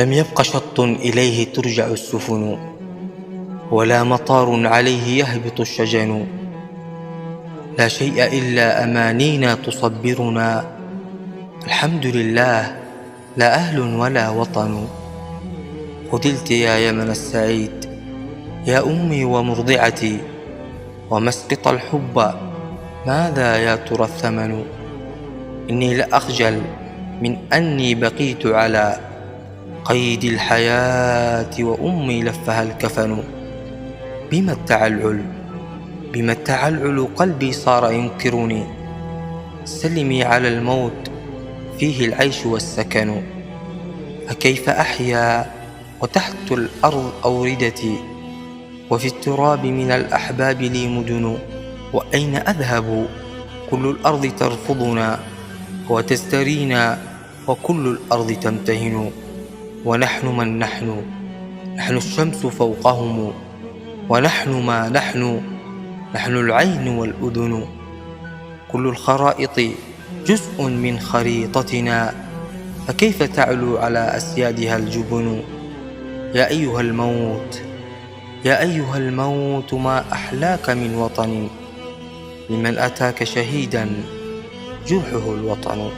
لم يبق شط إليه ترجع السفن، ولا مطار عليه يهبط الشجن. لا شيء إلا أمانينا تصبرنا، الحمد لله لا أهل ولا وطن. خذلت يا يمن السعيد، يا أمي ومرضعتي، ومسقط الحب ماذا يا ترى الثمن؟ إني لأخجل من أني بقيت على قيد الحياة وأمي لفها الكفن. بما التعلعل بما التعلعل قلبي صار ينكرني، سلمي على الموت فيه العيش والسكن. فكيف أحيا وتحت الأرض أوردتي، وفي التراب من الأحباب لي مدن؟ وأين أذهب كل الأرض ترفضنا وتسترينا، وكل الأرض تمتهن. ونحن من نحن؟ نحن الشمس فوقهم، ونحن ما نحن؟ نحن العين والأذن. كل الخرائط جزء من خريطتنا، فكيف تعلو على أسيادها الجبن؟ يا أيها الموت، يا أيها الموت، ما أحلاك من وطن، لمن أتاك شهيدا جرحه الوطن.